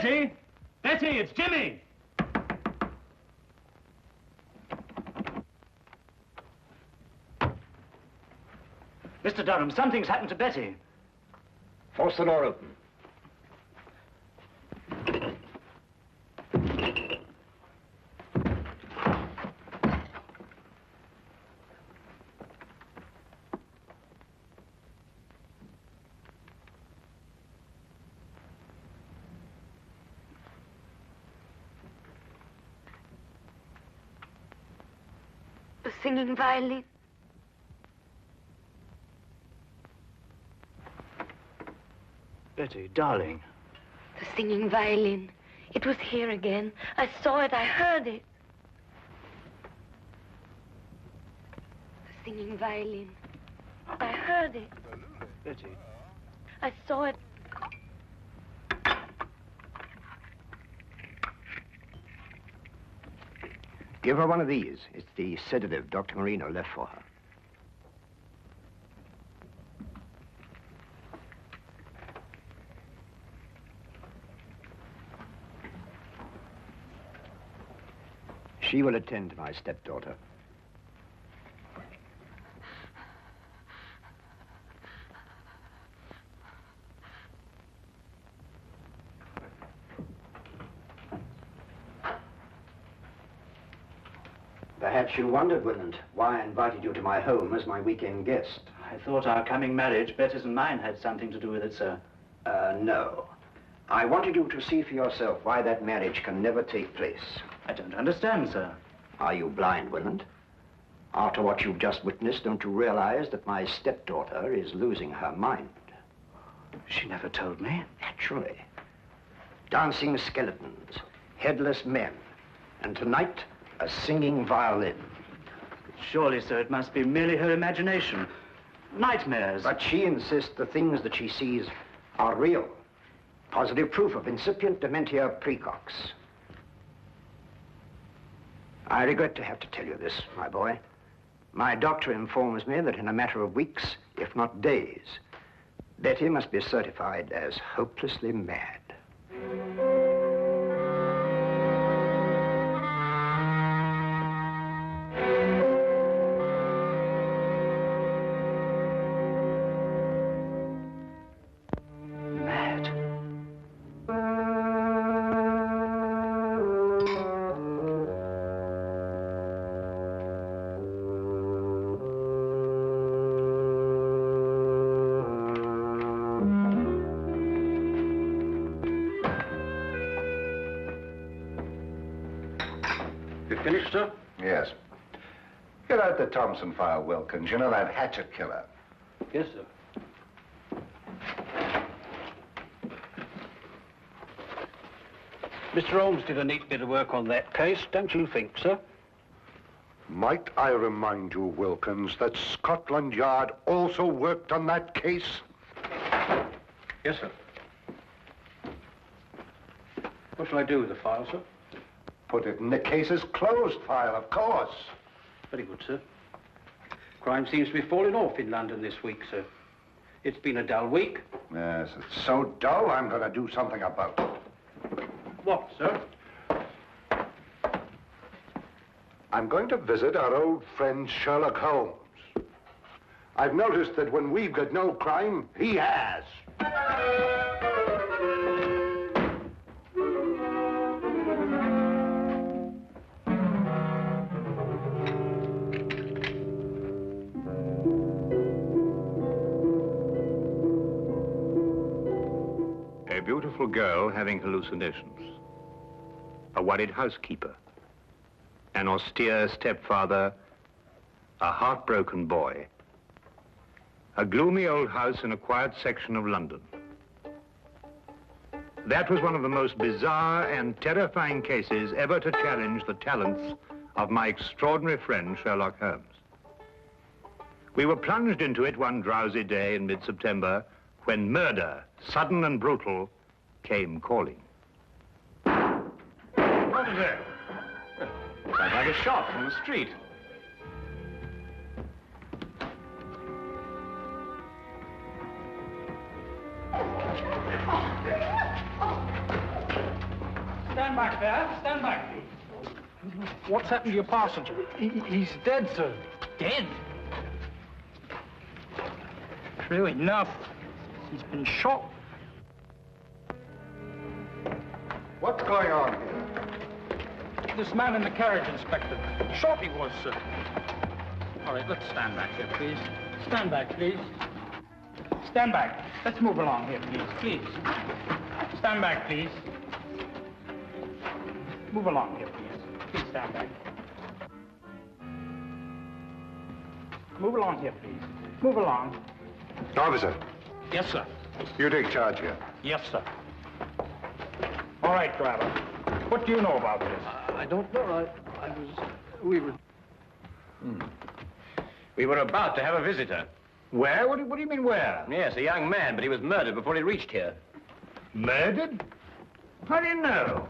Betty! Betty, it's Jimmy! Mr. Durham, something's happened to Betty. Force the door open. The singing violin. Betty, darling. The singing violin. It was here again. I saw it, I heard it. The singing violin. I heard it. Betty. I saw it. Give her one of these. It's the sedative Dr. Marino left for her. She will attend to my stepdaughter. Perhaps you wondered, Willand, why I invited you to my home as my weekend guest. I thought our coming marriage, Betty's and mine, had something to do with it, sir. No. I wanted you to see for yourself why that marriage can never take place. I don't understand, sir. Are you blind, Willand? After what you've just witnessed, don't you realize that my stepdaughter is losing her mind? She never told me. Naturally. Dancing skeletons, headless men, and tonight, a singing violin. Surely, sir, it must be merely her imagination. Nightmares. But she insists the things that she sees are real. Positive proof of incipient dementia precox. I regret to have to tell you this, my boy. My doctor informs me that in a matter of weeks, if not days, Betty must be certified as hopelessly mad. Finished, sir? Yes. Get out the Thompson file, Wilkins. You know that hatchet killer. Yes, sir. Mr. Holmes did a neat bit of work on that case, don't you think, sir? Might I remind you, Wilkins, that Scotland Yard also worked on that case? Yes, sir. What shall I do with the file, sir? Put it in the case's closed file, of course. Very good, sir. Crime seems to be falling off in London this week, sir. It's been a dull week. Yes, it's so dull, I'm going to do something about it. What, sir? I'm going to visit our old friend Sherlock Holmes. I've noticed that when we've got no crime, he has. A beautiful girl having hallucinations. A worried housekeeper. An austere stepfather. A heartbroken boy. A gloomy old house in a quiet section of London. That was one of the most bizarre and terrifying cases ever to challenge the talents of my extraordinary friend, Sherlock Holmes. We were plunged into it one drowsy day in mid-September when murder, sudden and brutal, came calling. What is it? Sounds like a shot from the street. stand back there. Stand back. What's happened to your passenger? He's dead, sir. Dead? True enough. He's been shot. What's going on here? This man in the carriage, Inspector. Shot he was, sir. All right, let's stand back here, please. Stand back, please. Stand back. Let's move along here, please. Please. Stand back, please. Move along here, please. Please stand back. Move along here, please. Move along. Officer, Yes, sir. you take charge here. Yes, sir. All right, driver. What do you know about this? I don't know. We were about to have a visitor. Where? What do you mean, where? Yes, a young man, but he was murdered before he reached here. Murdered? How do you know?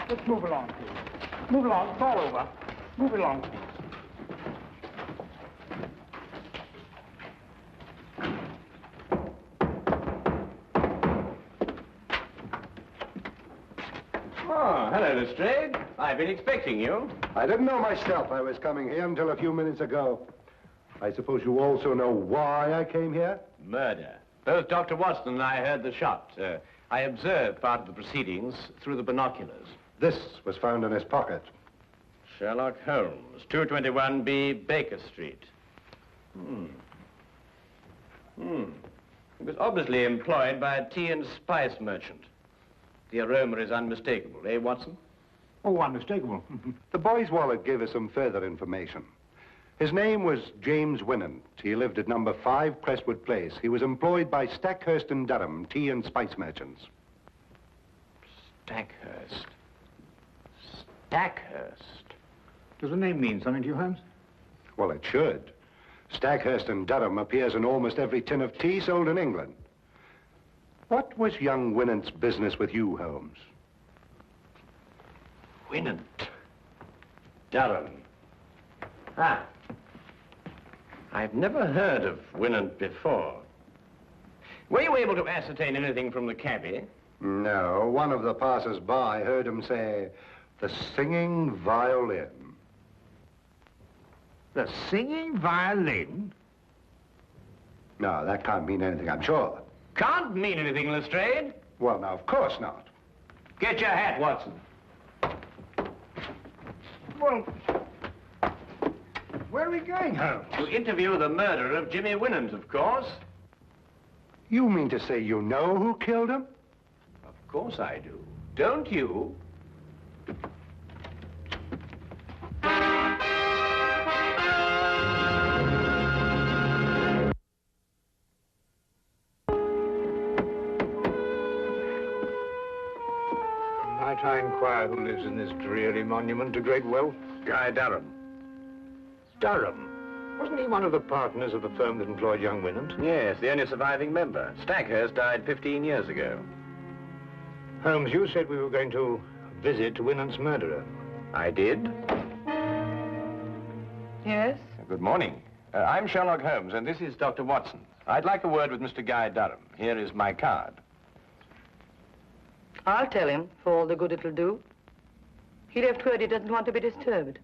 Let's move along, please. Move along. It's all over. Move along, please. Oh, hello, Lestrade. I've been expecting you. I didn't know myself I was coming here until a few minutes ago. I suppose you also know why I came here? Murder. Both Dr. Watson and I heard the shot. I observed part of the proceedings through the binoculars. This was found in his pocket. Sherlock Holmes, 221B Baker Street. He was obviously employed by a tea and spice merchant. The aroma is unmistakable, eh, Watson? Oh, unmistakable. The boy's wallet gave us some further information. His name was James Winant. He lived at number 5 Crestwood Place. He was employed by Stackhurst and Durham, tea and spice merchants. Stackhurst. Stackhurst. Does the name mean something to you, Holmes? Well, it should. Stackhurst and Durham appears in almost every tin of tea sold in England. What was young Winant's business with you, Holmes? Winant. Durham. Ah. I've never heard of Winant before. Were you able to ascertain anything from the cabby? No, one of the passers-by heard him say, the singing violin. The singing violin? No, that can't mean anything, I'm sure. Can't mean anything, Lestrade. Well, now, of course not. Get your hat, Watson. Well, where are we going, Holmes? To interview the murderer of Jimmy Winant, of course. You mean to say you know who killed him? Of course I do. Don't you? Might I inquire who lives in this dreary monument to great wealth? Guy Durham. Durham. Wasn't he one of the partners of the firm that employed young Winant? Yes, the only surviving member. Stackhurst died 15 years ago. Holmes, you said we were going to visit Winant's murderer. I did. Yes? Good morning. I'm Sherlock Holmes, and this is Dr. Watson. I'd like a word with Mr. Guy Durham. Here is my card. I'll tell him, for all the good it'll do. He left word he doesn't want to be disturbed.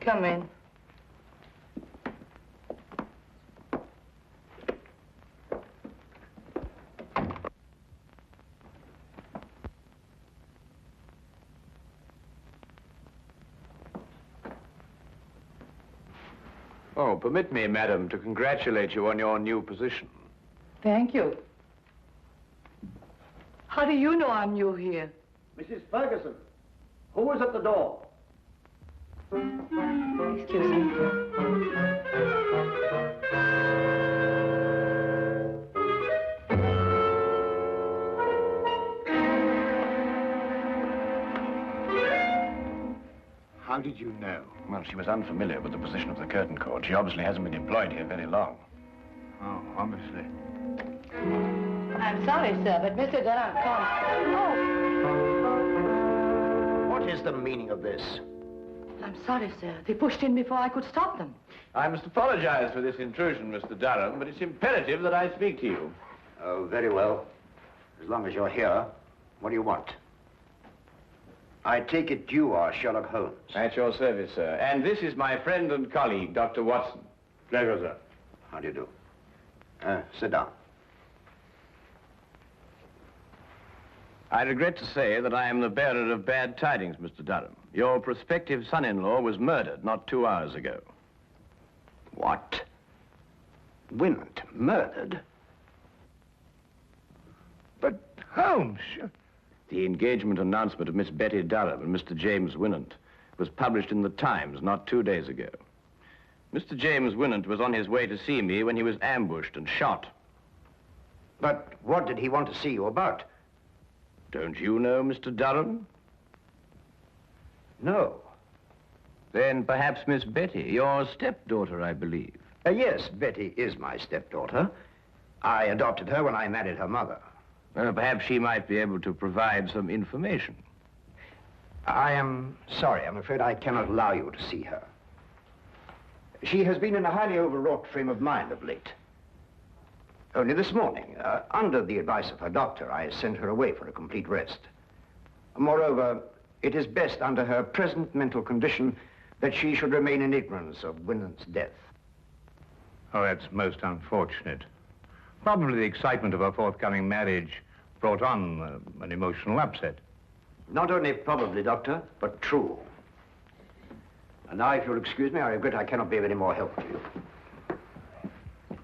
Come in. Oh, permit me, madam, to congratulate you on your new position. Thank you. How do you know I'm new here? Mrs. Ferguson, who is at the door? Excuse me. How did you know? Well, she was unfamiliar with the position of the curtain cord. She obviously hasn't been employed here very long. Oh, obviously. I'm sorry, sir, but Mr. Durham can't... What is the meaning of this? I'm sorry, sir. They pushed in before I could stop them. I must apologize for this intrusion, Mr. Durham, but it's imperative that I speak to you. Oh, very well. As long as you're here, what do you want? I take it you are Sherlock Holmes. At your service, sir. And this is my friend and colleague, Dr. Watson. Pleasure, sir. How do you do? Sit down. I regret to say that I am the bearer of bad tidings, Mr. Durham. Your prospective son-in-law was murdered not 2 hours ago. What? Winant murdered? But, Holmes... The engagement announcement of Miss Betty Durham and Mr. James Winant was published in the Times not 2 days ago. Mr. James Winant was on his way to see me when he was ambushed and shot. But what did he want to see you about? Don't you know Mr. Durham? No. Then perhaps Miss Betty, your stepdaughter, I believe. Yes, Betty is my stepdaughter. I adopted her when I married her mother. Perhaps she might be able to provide some information. I am sorry. I'm afraid I cannot allow you to see her. She has been in a highly overwrought frame of mind of late. Only this morning, under the advice of her doctor, I sent her away for a complete rest. Moreover, it is best under her present mental condition that she should remain in ignorance of Winant's death. Oh, that's most unfortunate. Probably the excitement of her forthcoming marriage brought on an emotional upset. Not only probably, Doctor, but true. And now, if you'll excuse me, I regret I cannot be of any more help to you.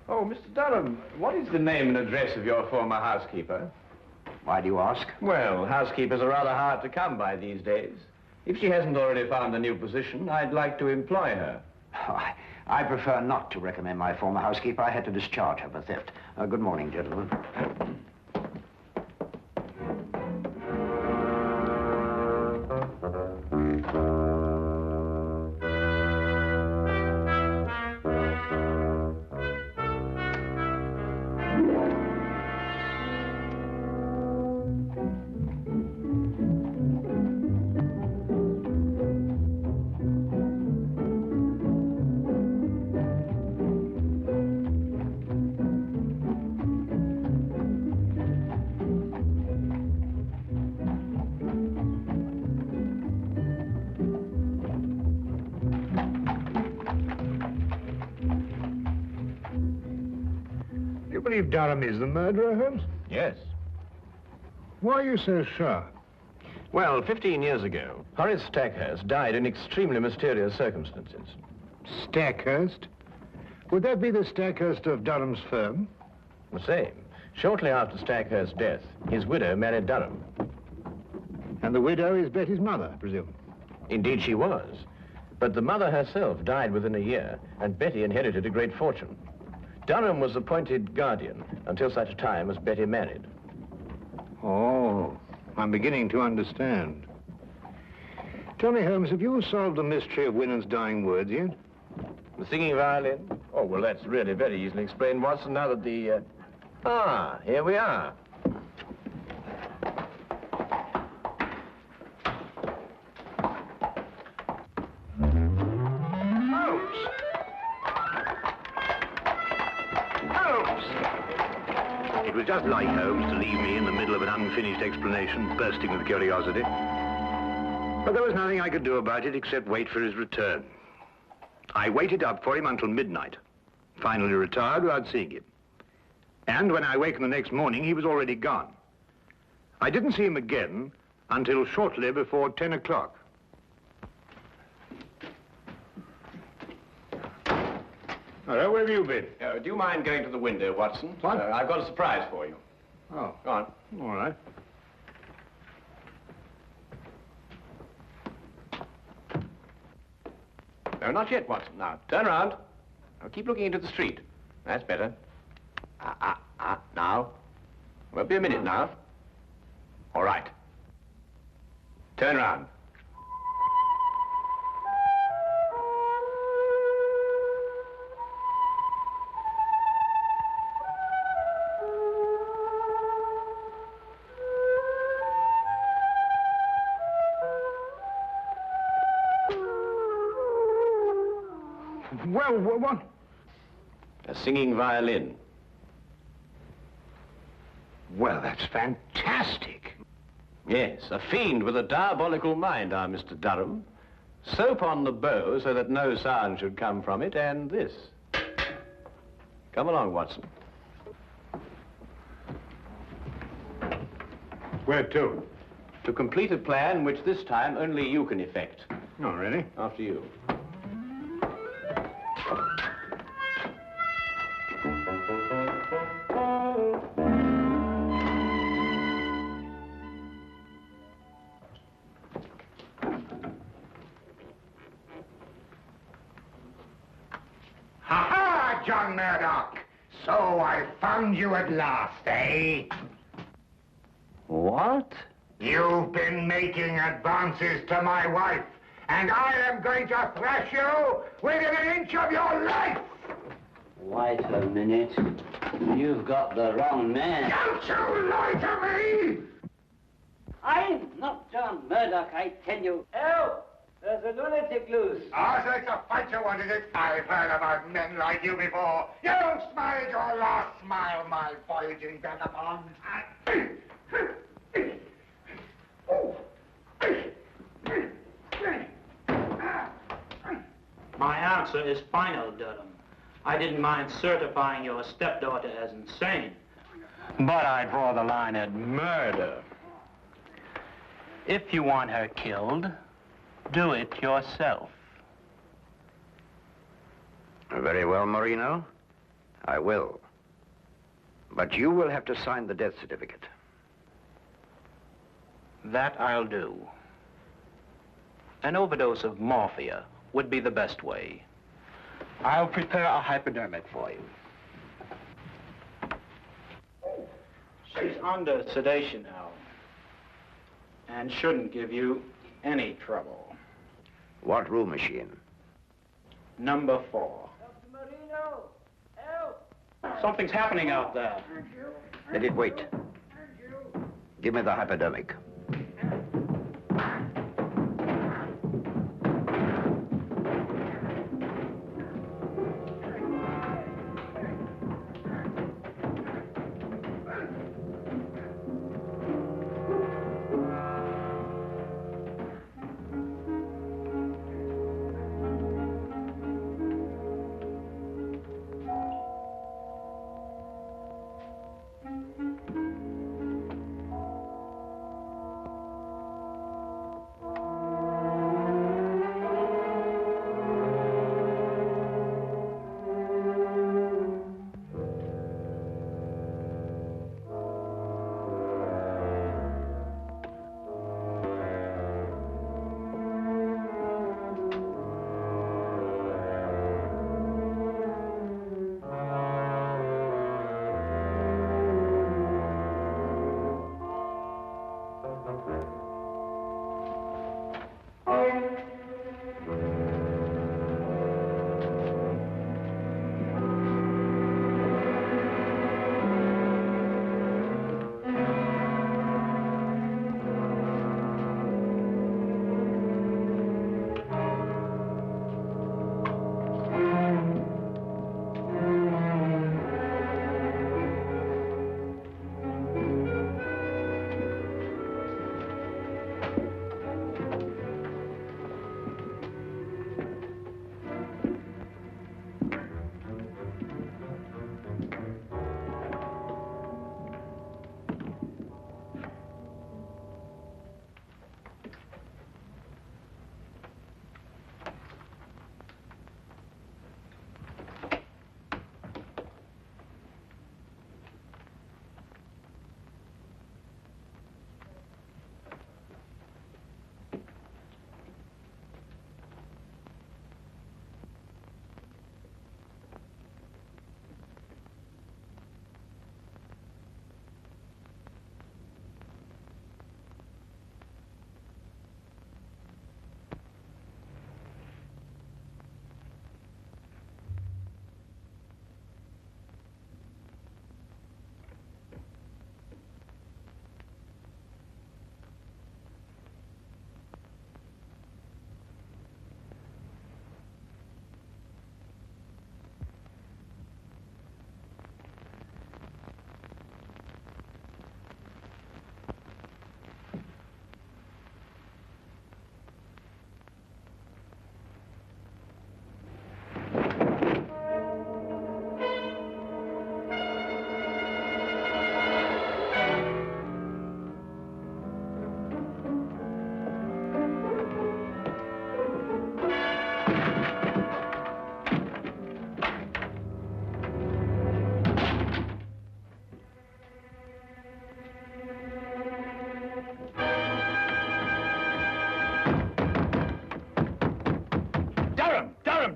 Oh, Mr. Durham, what is the name and address of your former housekeeper? Why do you ask? Well, housekeepers are rather hard to come by these days. If she hasn't already found a new position, I'd like to employ her. Oh, I prefer not to recommend my former housekeeper. I had to discharge her for theft. Good morning, gentlemen. You believe Durham is the murderer, Holmes? Yes. Why are you so sure? Well, 15 years ago, Horace Stackhurst died in extremely mysterious circumstances. Stackhurst? Would that be the Stackhurst of Durham's firm? The same. Shortly after Stackhurst's death, his widow married Durham. And the widow is Betty's mother, I presume? Indeed, she was. But the mother herself died within a year, and Betty inherited a great fortune. Durham was appointed guardian until such time as Betty married. Oh, I'm beginning to understand. Tell me, Holmes, have you solved the mystery of Winant's dying words yet? The singing violin? Oh, well, that's really very easily explained, Watson, now that the... Ah, here we are. It was just like Holmes to leave me in the middle of an unfinished explanation, bursting with curiosity. But there was nothing I could do about it except wait for his return. I waited up for him until midnight, finally retired without seeing him. And when I awakened the next morning, he was already gone. I didn't see him again until shortly before 10 o'clock. Hello, where have you been? Do you mind going to the window, Watson? What? I've got a surprise for you. Oh, Go on. all right. No, not yet, Watson. Now, turn around. Now, keep looking into the street. That's better. Now. Won't be a minute now. All right. Turn around. Well, what? A singing violin. Well, that's fantastic. Yes, a fiend with a diabolical mind, our Mr. Durham. Soap on the bow so that no sound should come from it, and this. Come along, Watson. Where to? To complete a plan which this time only you can effect. Oh, really? After you. Ha-ha, John Murdoch! So I found you at last, eh? What? You've been making advances to my wife, and I am going to thrash you within an inch of your life! Wait a minute. You've got the wrong man. Don't you lie to me! I'm not John Murdoch, I tell you. Help! There's a lunatic loose. Oh, so it's a fight you wanted it? I've heard about men like you before. You smiled your last smile, my voyaging vagabond. My answer is final, Durham. I didn't mind certifying your stepdaughter as insane, but I draw the line at murder. If you want her killed, do it yourself. Very well, Marino. I will. But you will have to sign the death certificate. That I'll do. An overdose of morphia would be the best way. I'll prepare a hypodermic for you. She's under sedation now, and shouldn't give you any trouble. What room is she in? Number 4. Dr. Marino, help! Something's happening out there. Let it wait. Give me the hypodermic.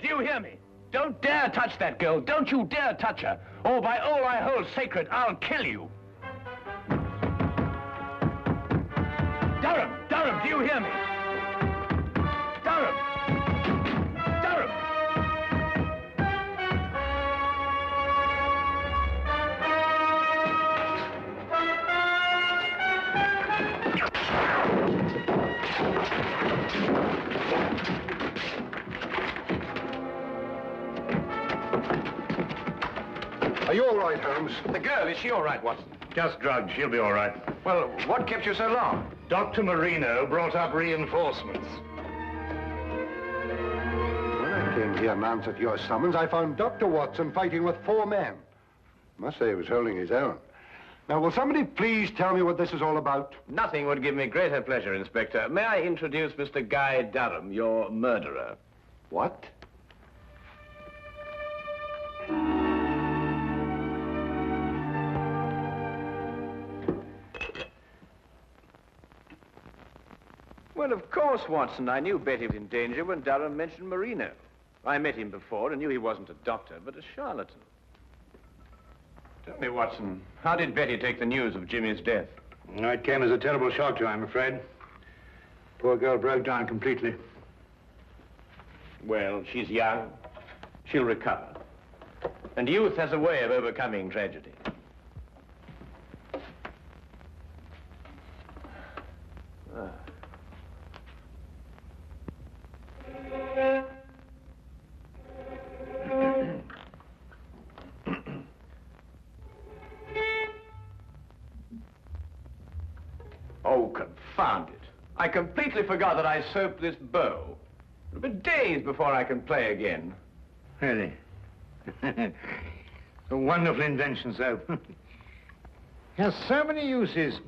do you hear me? Don't dare touch that girl. Don't you dare touch her. Or by all I hold sacred, I'll kill you. Durham, do you hear me? Durham! Durham! Are you all right, Holmes? The girl, is she all right, Watson? Just drugged. She'll be all right. Well, what kept you so long? Dr. Marino brought up reinforcements. When I came here and answered your summons, I found Dr. Watson fighting with 4 men. Must say he was holding his own. Now, will somebody please tell me what this is all about? Nothing would give me greater pleasure, Inspector. May I introduce Mr. Guy Durham, your murderer? What? Well, of course, Watson. I knew Betty was in danger when Durham mentioned Marino. I met him before and knew he wasn't a doctor, but a charlatan. Tell me, Watson, how did Betty take the news of Jimmy's death? It came as a terrible shock to her, I'm afraid. Poor girl broke down completely. Well, she's young. She'll recover. And youth has a way of overcoming tragedy. Ah. Oh, confound it. I completely forgot that I soaped this bow. It'll be days before I can play again. Really? A wonderful invention, soap. Has so many uses.